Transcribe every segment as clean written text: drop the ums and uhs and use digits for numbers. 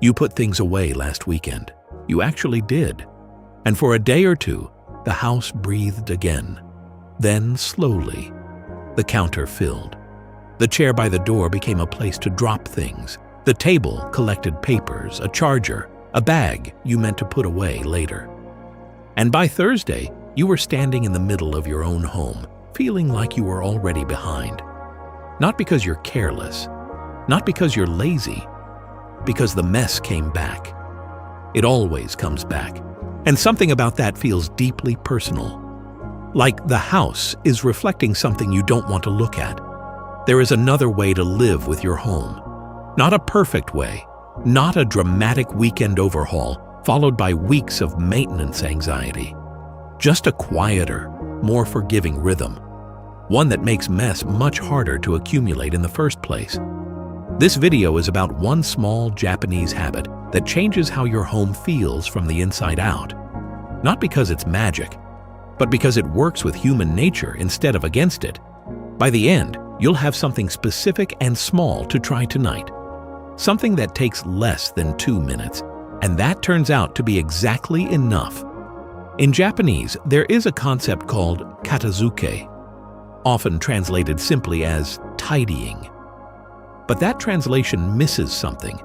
You put things away last weekend. You actually did. And for a day or two, the house breathed again. Then, slowly, the counter filled. The chair by the door became a place to drop things. The table collected papers, a charger, a bag you meant to put away later. And by Thursday, you were standing in the middle of your own home, feeling like you were already behind. Not because you're careless, not because you're lazy, because the mess came back. It always comes back. And something about that feels deeply personal. Like the house is reflecting something you don't want to look at. There is another way to live with your home. Not a perfect way, not a dramatic weekend overhaul followed by weeks of maintenance anxiety. Just a quieter, more forgiving rhythm. One that makes mess much harder to accumulate in the first place. This video is about one small Japanese habit that changes how your home feels from the inside out. Not because it's magic, but because it works with human nature instead of against it. By the end, you'll have something specific and small to try tonight. Something that takes less than 2 minutes, and that turns out to be exactly enough. In Japanese, there is a concept called katazuke, often translated simply as tidying. But that translation misses something.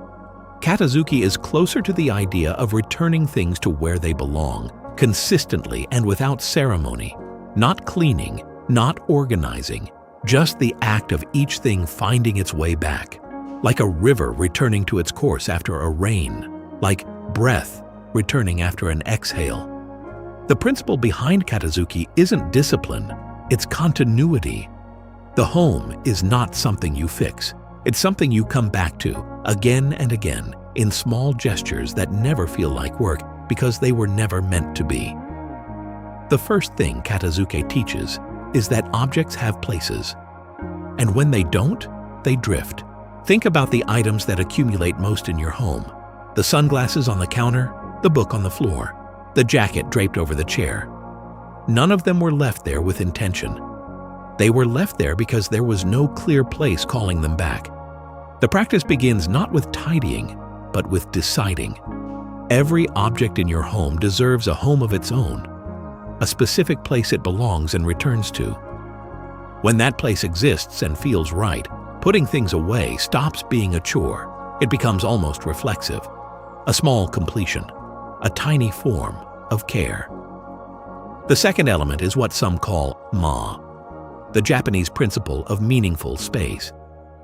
Katazuki is closer to the idea of returning things to where they belong, consistently and without ceremony. Not cleaning, not organizing, just the act of each thing finding its way back. Like a river returning to its course after a rain. Like breath returning after an exhale. The principle behind katazuki isn't discipline, it's continuity. The home is not something you fix. It's something you come back to, again and again, in small gestures that never feel like work because they were never meant to be. The first thing katazuke teaches is that objects have places. And when they don't, they drift. Think about the items that accumulate most in your home. The sunglasses on the counter, the book on the floor, the jacket draped over the chair. None of them were left there with intention. They were left there because there was no clear place calling them back. The practice begins not with tidying, but with deciding. Every object in your home deserves a home of its own, a specific place it belongs and returns to. When that place exists and feels right, putting things away stops being a chore. It becomes almost reflexive, a small completion, a tiny form of care. The second element is what some call ma, the Japanese principle of meaningful space.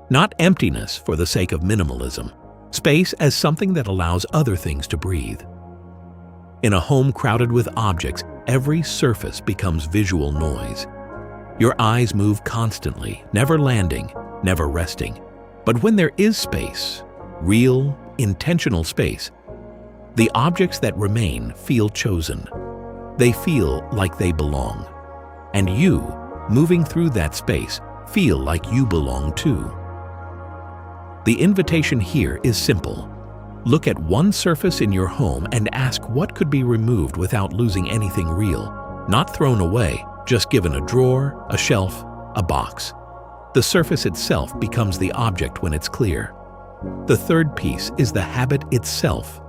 Not emptiness for the sake of minimalism, space as something that allows other things to breathe. In a home crowded with objects, every surface becomes visual noise. Your eyes move constantly, never landing, never resting. But when there is space, real, intentional space, the objects that remain feel chosen. They feel like they belong. And you, moving through that space, feel like you belong too. The invitation here is simple. Look at one surface in your home and ask what could be removed without losing anything real. Not thrown away, just given a drawer, a shelf, a box. The surface itself becomes the object when it's clear. The third piece is the habit itself,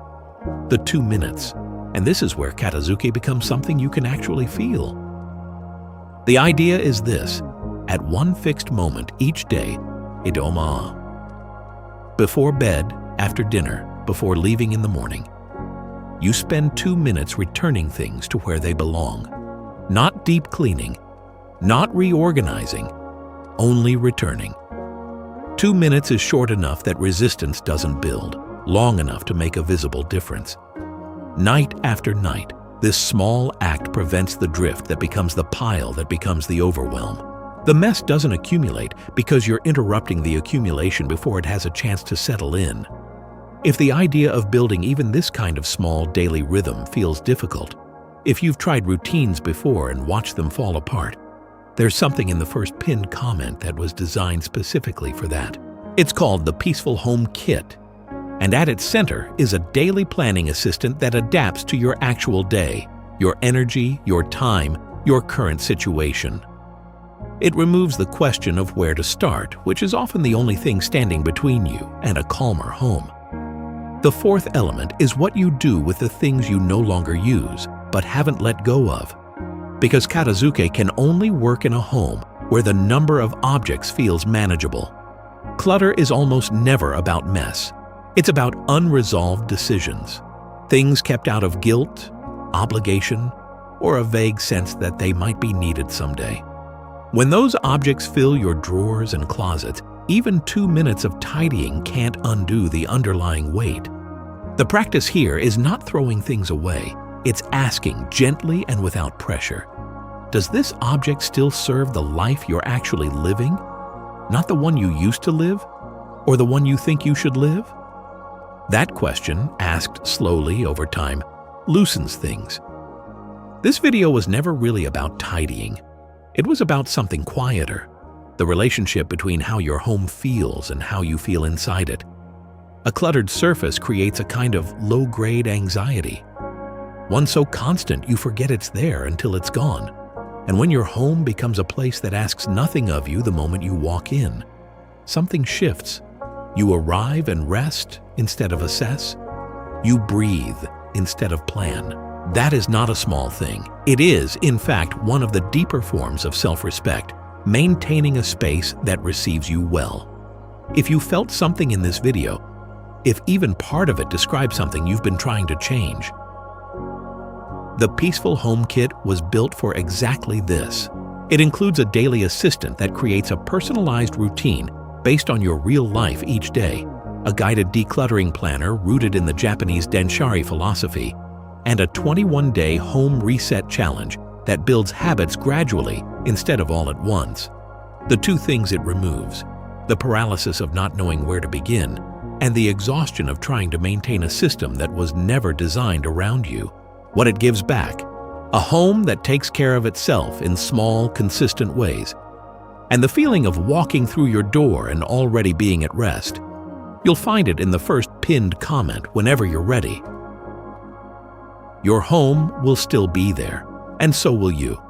the 2 minutes. And this is where katazuki becomes something you can actually feel. The idea is this: at one fixed moment each day, idoma. Before bed, after dinner, before leaving in the morning, you spend 2 minutes returning things to where they belong. Not deep cleaning, not reorganizing, only returning. 2 minutes is short enough that resistance doesn't build, long enough to make a visible difference. Night after night, this small act prevents the drift that becomes the pile that becomes the overwhelm. The mess doesn't accumulate because you're interrupting the accumulation before it has a chance to settle in. If the idea of building even this kind of small daily rhythm feels difficult, if you've tried routines before and watched them fall apart, there's something in the first pinned comment that was designed specifically for that. It's called the Peaceful Home Kit. And at its center is a daily planning assistant that adapts to your actual day, your energy, your time, your current situation. It removes the question of where to start, which is often the only thing standing between you and a calmer home. The fourth element is what you do with the things you no longer use but haven't let go of. Because Katazuke can only work in a home where the number of objects feels manageable. Clutter is almost never about mess. It's about unresolved decisions. Things kept out of guilt, obligation, or a vague sense that they might be needed someday. When those objects fill your drawers and closets, even 2 minutes of tidying can't undo the underlying weight. The practice here is not throwing things away. It's asking gently and without pressure, does this object still serve the life you're actually living? Not the one you used to live, or the one you think you should live? That question, asked slowly over time, loosens things. This video was never really about tidying. It was about something quieter, the relationship between how your home feels and how you feel inside it. A cluttered surface creates a kind of low-grade anxiety, one so constant you forget it's there until it's gone. And when your home becomes a place that asks nothing of you the moment you walk in, something shifts. You arrive and rest instead of assess. You breathe instead of plan. That is not a small thing. It is, in fact, one of the deeper forms of self-respect, maintaining a space that receives you well. If you felt something in this video, if even part of it describes something you've been trying to change, the Peaceful Home Kit was built for exactly this. It includes a daily assistant that creates a personalized routine based on your real life each day, a guided decluttering planner rooted in the Japanese Denshari philosophy, and a 21-day home reset challenge that builds habits gradually instead of all at once. The two things it removes, the paralysis of not knowing where to begin, and the exhaustion of trying to maintain a system that was never designed around you. What it gives back, a home that takes care of itself in small, consistent ways, and the feeling of walking through your door and already being at rest. You'll find it in the first pinned comment whenever you're ready. Your home will still be there, and so will you.